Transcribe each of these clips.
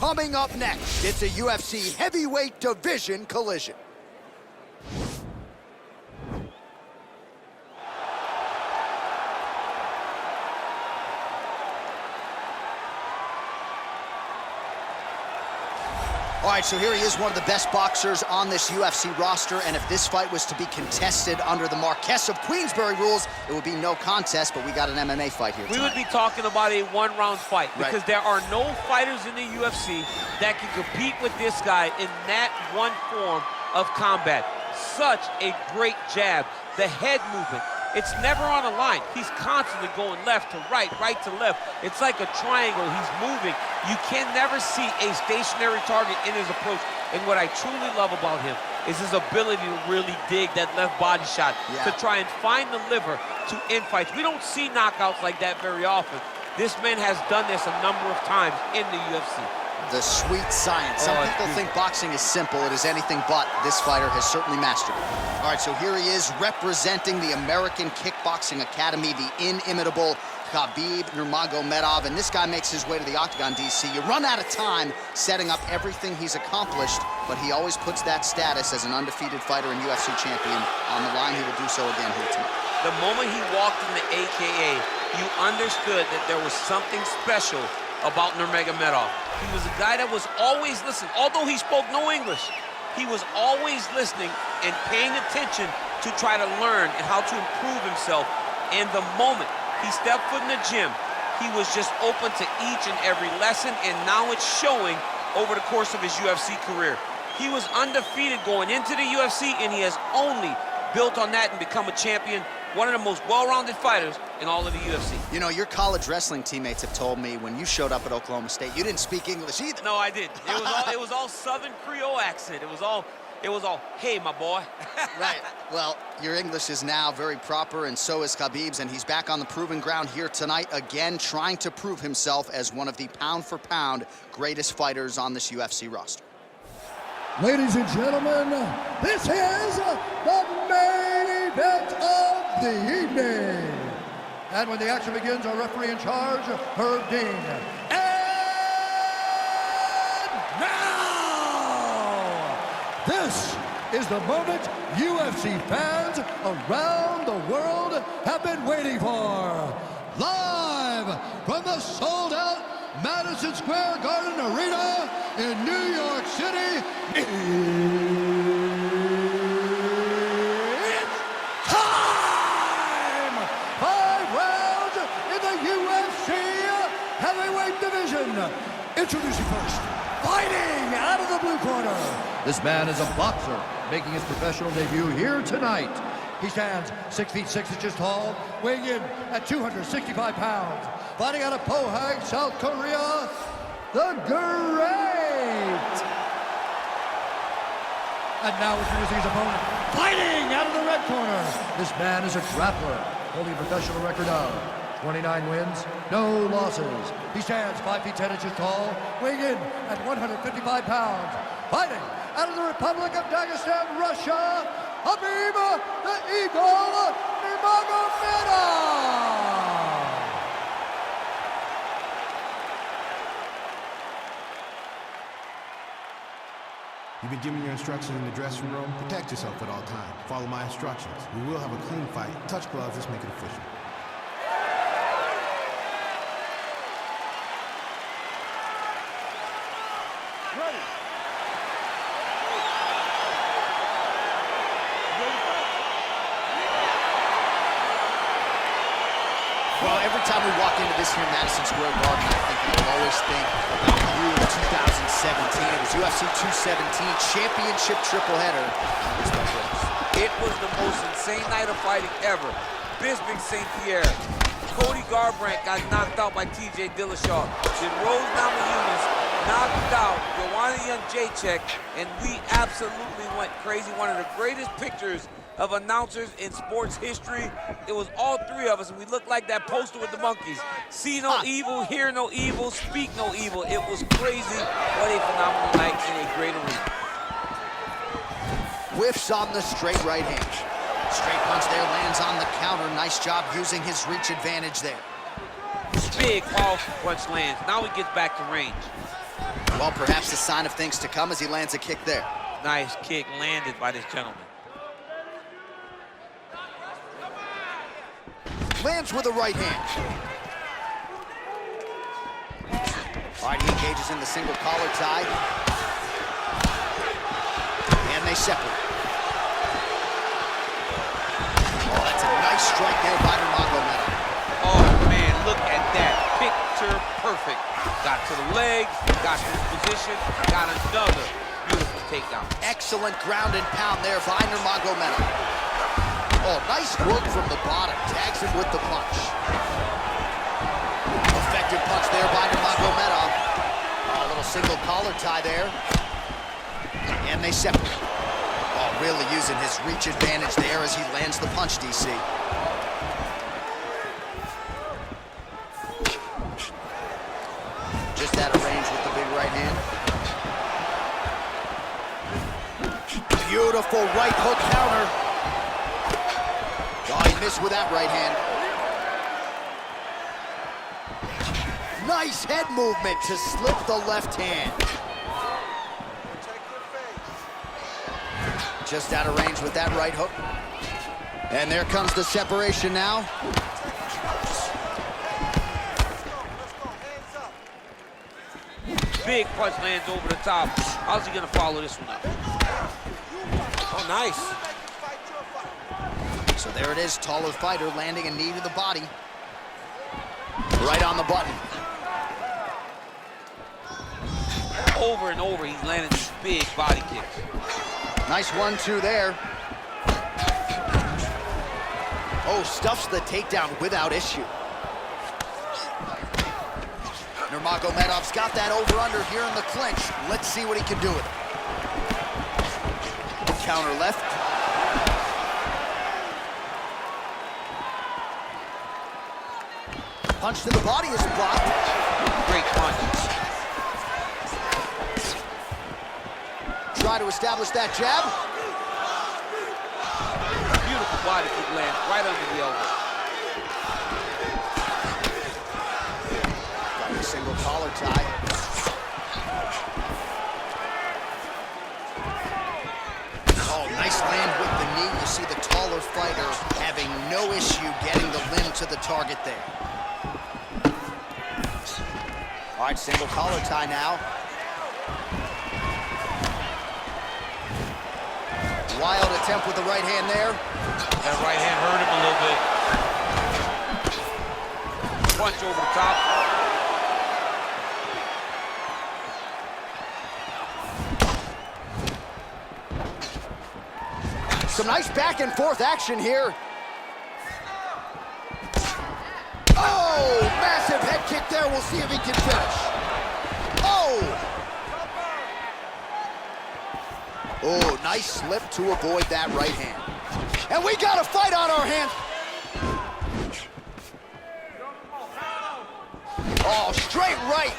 Coming up next, it's a UFC heavyweight division collision. All right, so here he is, one of the best boxers on this UFC roster, and if this fight was to be contested under the Marquess of Queensberry rules, it would be no contest, but we got an MMA fight here tonight. We would be talking about a one-round fight, because there are no fighters in the UFC that can compete with this guy in that one form of combat. Such a great jab, the head movement. It's never on a line. He's constantly going left to right to left. It's like a triangle. He's moving. You can never see a stationary target in his approach. And what I truly love about him is his ability to really dig that left body shot, to try and find the liver to end fights. We don't see knockouts like that very often. This man has done this a number of times in the UFC. The sweet science. Some people think boxing is simple. It is anything but. This fighter has certainly mastered it. All right, so here he is representing the American Kickboxing Academy, the inimitable Khabib Nurmagomedov, and this guy makes his way to the octagon, DC. You run out of time setting up everything he's accomplished, but he always puts that status as an undefeated fighter and UFC champion on the line. He will do so again here tonight. The moment he walked in the AKA, you understood that there was something special about Nurmagomedov. He was a guy that was always listening. Although he spoke no English, he was always listening and paying attention to try to learn and how to improve himself. And the moment he stepped foot in the gym, he was just open to each and every lesson, and now it's showing over the course of his UFC career. He was undefeated going into the UFC, and he has only built on that and become a champion, one of the most well-rounded fighters in all of the UFC. You know, your college wrestling teammates have told me when you showed up at Oklahoma State, you didn't speak English either. No, I didn't. It was all Southern Creole accent. It was all, hey, my boy. Right. Well, your English is now very proper, and so is Khabib's, and he's back on the proving ground here tonight, again, trying to prove himself as one of the pound-for-pound greatest fighters on this UFC roster. Ladies and gentlemen, this is the main event of the evening. And when the action begins, our referee in charge, Herb Dean. And now, this is the moment UFC fans around the world have been waiting for. Live from the sold-out Madison Square Garden Arena in New York City, it's time! 5 rounds in the UFC heavyweight division. Introducing first, fighting out of the blue corner. This man is a boxer making his professional debut here tonight. He stands 6 feet 6 inches tall, weighing in at 265 pounds. Fighting out of Pohang, South Korea, the Great! And now introducing his opponent, fighting out of the red corner. This man is a grappler, holding a professional record of 29 wins, no losses. He stands 5 feet 10 inches tall, weighing in at 155 pounds. Fighting out of the Republic of Dagestan, Russia, Khabib the Eagle Nurmagomedov! You've been given your instructions in the dressing room. Protect yourself at all times. Follow my instructions. We will have a clean fight. Touch gloves, let's make it official. Ready. Well, every time we walk into this here in Madison Square Garden, I think I'll always think about you in 2017. It was UFC 217 championship triple header. It was the most insane night of fighting ever. Bisping St. Pierre. Cody Garbrandt got knocked out by TJ Dillashaw. Then Rose Namajunas knocked out Joanna Jędrzejczyk, and we absolutely went crazy. One of the greatest pictures of announcers in sports history. It was all 3 of us, and we looked like that poster with the monkeys. See no evil, hear no evil, speak no evil. It was crazy. What a phenomenal night in a great arena. Whiffs on the straight right hand. Straight punch there, lands on the counter. Nice job using his reach advantage there. Big, powerful punch lands. Now he gets back to range. Well, perhaps a sign of things to come as he lands a kick there. Nice kick landed by this gentleman. Lands with a right hand. All right, he engages in the single collar tie. And they separate. Oh, that's a nice strike there by Nurmagomedov. Oh, man, look at that. Picture perfect. Got to the leg, got to his position, got another beautiful takedown. Excellent ground and pound there by Nurmagomedov. Oh, nice work from the bottom. Tags him with the punch. Effective punch there by Nurmagomedov. Oh, a little single collar tie there. And they separate. Oh, really using his reach advantage there as he lands the punch, DC. Just out of range with the big right hand. Beautiful right hook counter. Oh, he missed with that right hand. Nice head movement to slip the left hand. Just out of range with that right hook. And there comes the separation now. Big punch lands over the top. How's he gonna follow this one up? Oh, nice. So there it is, taller fighter landing a knee to the body. Right on the button. Over and over, he's landing these big body kicks. Nice 1-2 there. Oh, stuffs the takedown without issue. Nurmagomedov's got that over-under here in the clinch. Let's see what he can do with it. Counter left. Punch to the body is blocked. Great punch. Try to establish that jab. Beautiful body kick lands right under the elbow. Got a single collar tie. Oh, nice land with the knee. You see the taller fighter having no issue getting the limb to the target there. All right, single collar tie now. Wild attempt with the right hand there. That right hand hurt him a little bit. Punch over the top. Some nice back and forth action here. Oh, massive head kick there. We'll see if he can finish. Oh! Oh, nice slip to avoid that right hand. And we got a fight on our hands. Oh, straight right.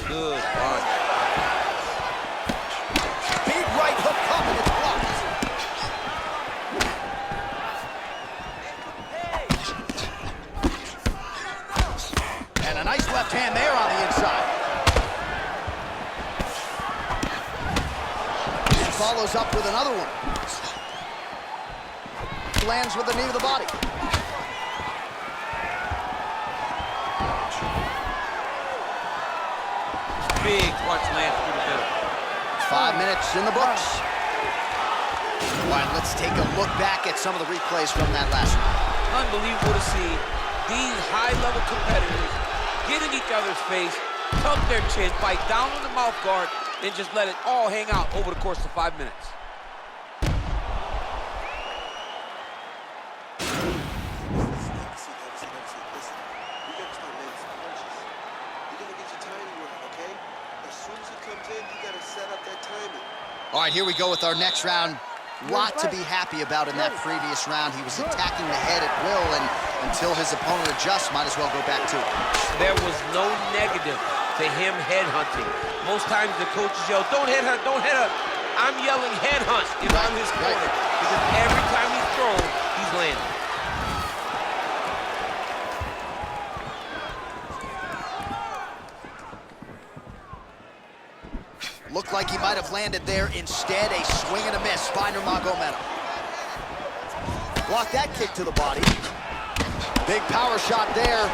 Good punch. Big right hook coming, it's blocked. And a nice left hand there on the inside. And follows up with another one. Lands with the knee to the body. Big punch lands through the middle. 5 minutes in the books. All right, let's take a look back at some of the replays from that last round. Unbelievable to see these high-level competitors get in each other's face, tuck their chin, bite down on the mouth guard, and just let it all hang out over the course of 5 minutes. All right, here we go with our next round. Lot to be happy about in that previous round. He was attacking the head at will, and until his opponent adjusts, might as well go back to it. There was no negative to him headhunting. Most times the coaches yell, don't headhunt, don't headhunt. I'm yelling headhunt if I'm his corner. Because every time he throws, landed there. Instead, a swing and a miss by Nurmagomedov. Blocked that kick to the body. Big power shot there.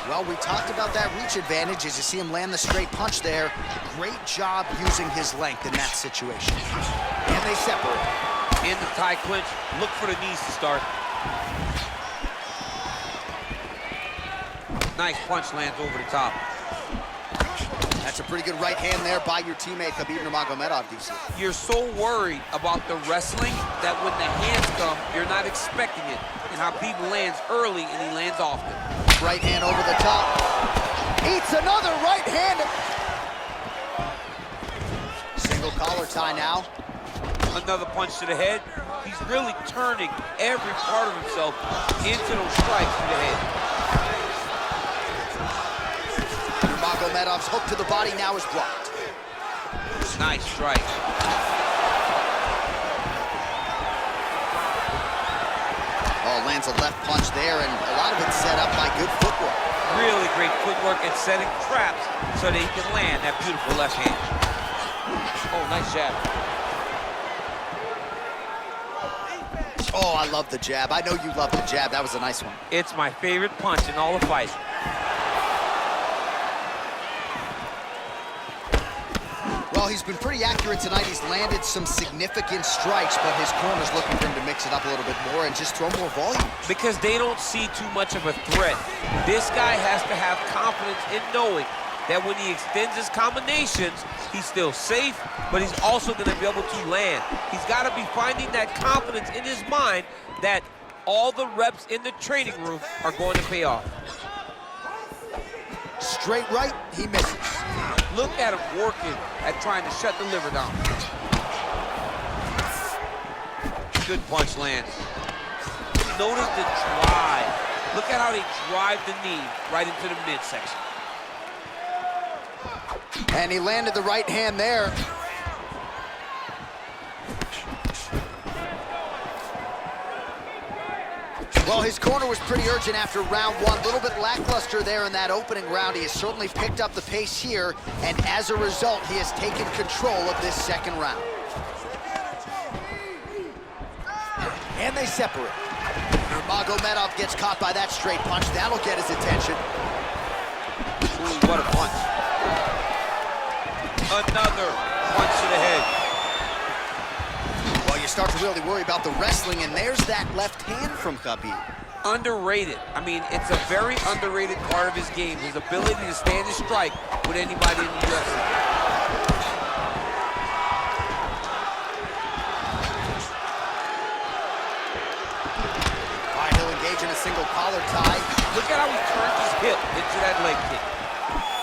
Well, we talked about that reach advantage as you see him land the straight punch there. Great job using his length in that situation. And they separate. In the tie clinch, look for the knees to start. Nice punch lands over the top. That's a pretty good right hand there by your teammate, Khabib Nurmagomedov, DC. You're so worried about the wrestling that when the hands come, you're not expecting it. And Khabib lands early and he lands often. Right hand over the top. Eats another right hand. Single collar tie now. Another punch to the head. He's really turning every part of himself into those strikes to the head. Nurmagomedov's hook to the body now is blocked. Nice strike. Oh, lands a left punch there, and a lot of it set up by good footwork. Really great footwork and setting traps so that he can land that beautiful left hand. Oh, nice jab. Oh, I love the jab. I know you love the jab. That was a nice one. It's my favorite punch in all the fights. Well, he's been pretty accurate tonight. He's landed some significant strikes, but his corner's looking for him to mix it up a little bit more and just throw more volume. Because they don't see too much of a threat. This guy has to have confidence in knowing that when he extends his combinations, he's still safe, but he's also going to be able to land. He's got to be finding that confidence in his mind that all the reps in the training room are going to pay off. Straight right, he misses. Look at him working at trying to shut the liver down. Good punch lands. Notice the drive. Look at how they drive the knee right into the midsection. And he landed the right hand there. Well, his corner was pretty urgent after round one. A little bit lackluster there in that opening round. He has certainly picked up the pace here, and as a result, he has taken control of this second round. And they separate. Nurmagomedov gets caught by that straight punch. That'll get his attention. Ooh, what a punch. Another punch to the head. Well, you start to really worry about the wrestling, and there's that left hand from Khabib. Underrated. I mean, it's a very underrated part of his game, his ability to stand and strike with anybody in the UFC. All right, he'll engage in a single collar tie. Look at how he turns his hip into that leg kick.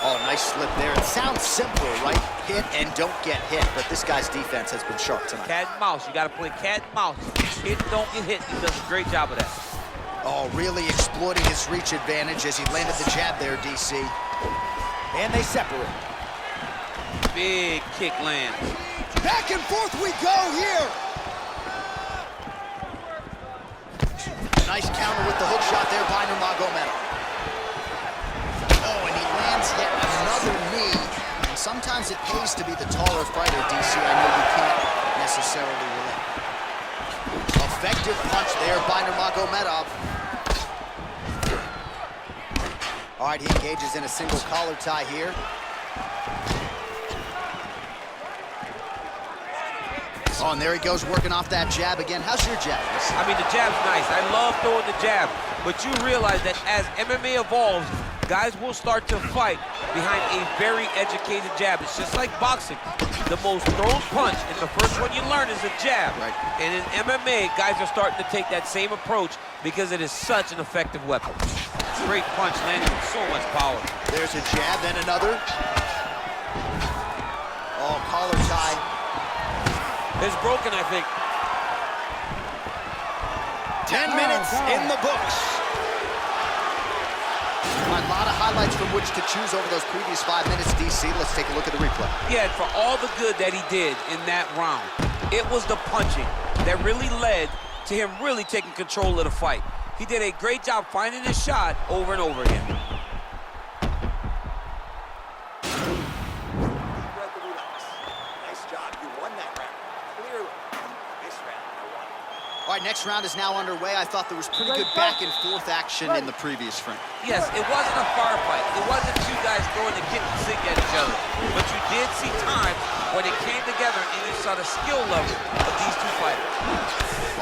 Oh, nice slip there. It sounds simple, right? Hit and don't get hit, but this guy's defense has been sharp tonight. Cat and mouse. You got to play cat and mouse. Hit, don't get hit. He does a great job of that. Oh, really exploiting his reach advantage as he landed the jab there, DC. And they separate. Big kick lands. Back and forth we go here. Nice counter with the hook shot there by Nurmagomedov. Oh, and he lands yet another knee. And sometimes it pays to be the taller fighter, DC. I know you can't necessarily relate. Effective punch there by Nurmagomedov. All right, he engages in a single collar tie here. Oh, and there he goes, working off that jab again. How's your jab? I mean, the jab's nice. I love throwing the jab. But you realize that as MMA evolves, guys will start to fight behind a very educated jab. It's just like boxing. The most thrown punch, and the first one you learn is a jab. Right. And in MMA, guys are starting to take that same approach because it is such an effective weapon. Great punch landing with so much power. There's a jab, then another. Oh, collar tie. It's broken, I think. 10 minutes in the books. A lot of highlights from which to choose over those previous 5 minutes, DC. Let's take a look at the replay. Yeah, for all the good that he did in that round, it was the punching that really led to him really taking control of the fight. He did a great job finding his shot over and over again. All right, next round is now underway. I thought there was pretty good back and forth action in the previous frame. Yes, it wasn't a firefight. It wasn't two guys throwing the kitchen sink at each other. But you did see times where they came together and you saw the skill level of these two fighters.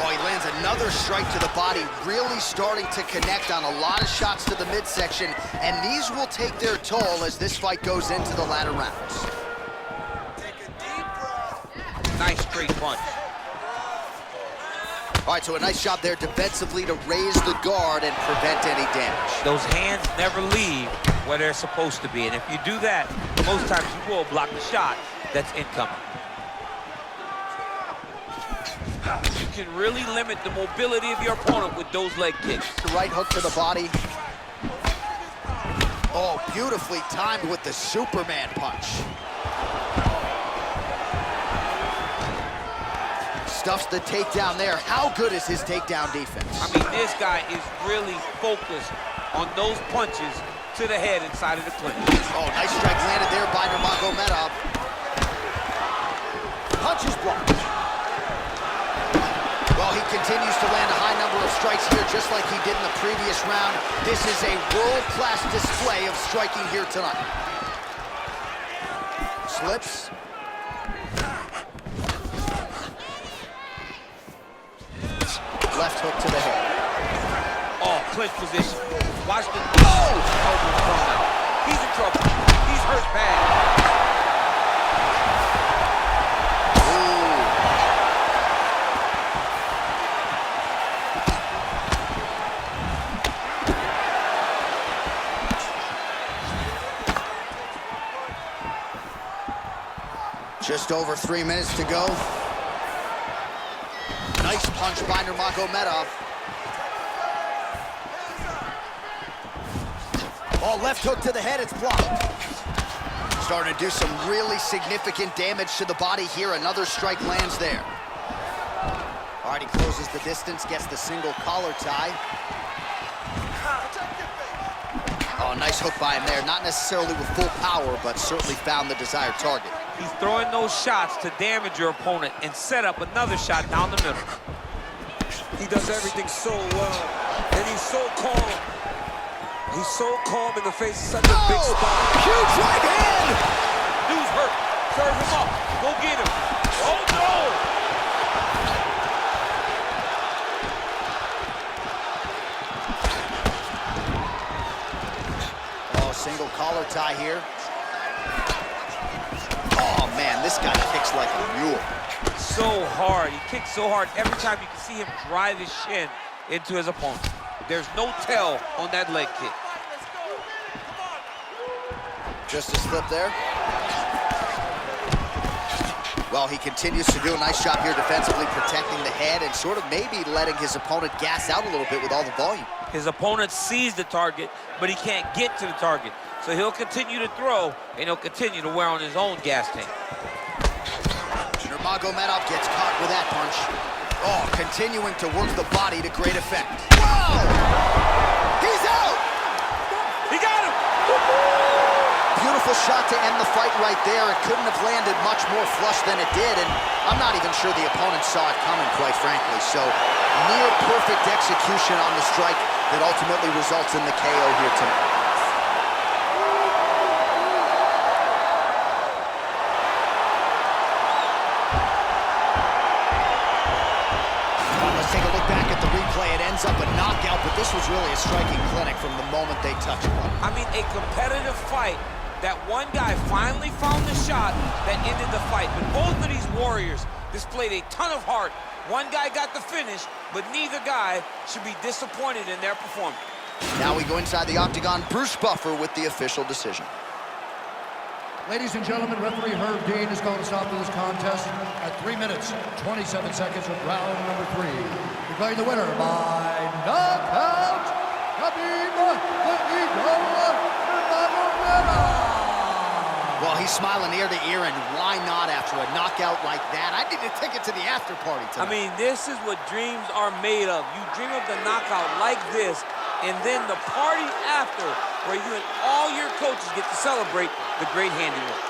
Oh, he lands another strike to the body, really starting to connect on a lot of shots to the midsection, and these will take their toll as this fight goes into the latter rounds. Take a deep breath. Nice straight punch. All right, so a nice job there defensively to raise the guard and prevent any damage. Those hands never leave where they're supposed to be, and if you do that, most times you will block the shot that's incoming. You can really limit the mobility of your opponent with those leg kicks. The right hook to the body. Oh, beautifully timed with the Superman punch. Stuffs the takedown there. How good is his takedown defense? I mean, this guy is really focused on those punches to the head inside of the clinch. Oh, nice strike landed there by Nurmagomedov. Punch is blocked. Well, he continues to land a high number of strikes here, just like he did in the previous round. This is a world-class display of striking here tonight. Slips. Left hook to the head. Oh, clinch position. Watch the elbow thrown out. He's in trouble. He's hurt bad. Just over 3 minutes to go. Nice punch by Nurmagomedov. Oh, left hook to the head, it's blocked. Starting to do some really significant damage to the body here. Another strike lands there. All right, he closes the distance, gets the single collar tie. Oh, nice hook by him there. Not necessarily with full power, but certainly found the desired target. He's throwing those shots to damage your opponent and set up another shot down the middle. He does everything so well, and he's so calm. He's so calm in the face of such a big spot. Huge right hand! Dude's hurt. Serve him up. Go get him. Oh, no! Oh, single collar tie here. Oh, man, this guy kicks like a mule. So hard. He kicks so hard every time you can see him drive his shin into his opponent. There's no tell on that leg kick. Just a slip there. Well, he continues to do a nice job here defensively, protecting the head and sort of maybe letting his opponent gas out a little bit with all the volume. His opponent sees the target, but he can't get to the target. So he'll continue to throw, and he'll continue to wear on his own gas tank. Nurmagomedov gets caught with that punch. Oh, continuing to work the body to great effect. Whoa! He's out! He got him! Beautiful shot to end the fight right there. It couldn't have landed much more flush than it did, and I'm not even sure the opponent saw it coming, quite frankly. So, near perfect execution on the strike that ultimately results in the KO here tonight. Take a look back at the replay. It ends up a knockout, but this was really a striking clinic from the moment they touched it. I mean, a competitive fight that one guy finally found the shot that ended the fight. But both of these warriors displayed a ton of heart. One guy got the finish, but neither guy should be disappointed in their performance. Now we go inside the octagon. Bruce Buffer with the official decision. Ladies and gentlemen, referee Herb Dean is going to stop this contest at 3 minutes, 27 seconds of round number 3. Declaring the winner by knockout, Khabib Nurmagomedov. Well, he's smiling ear to ear, and why not after a knockout like that? I need a ticket to the after party tonight. I mean, this is what dreams are made of. You dream of the knockout like this, and then the party after, where you and all your coaches get to celebrate the great handiwork.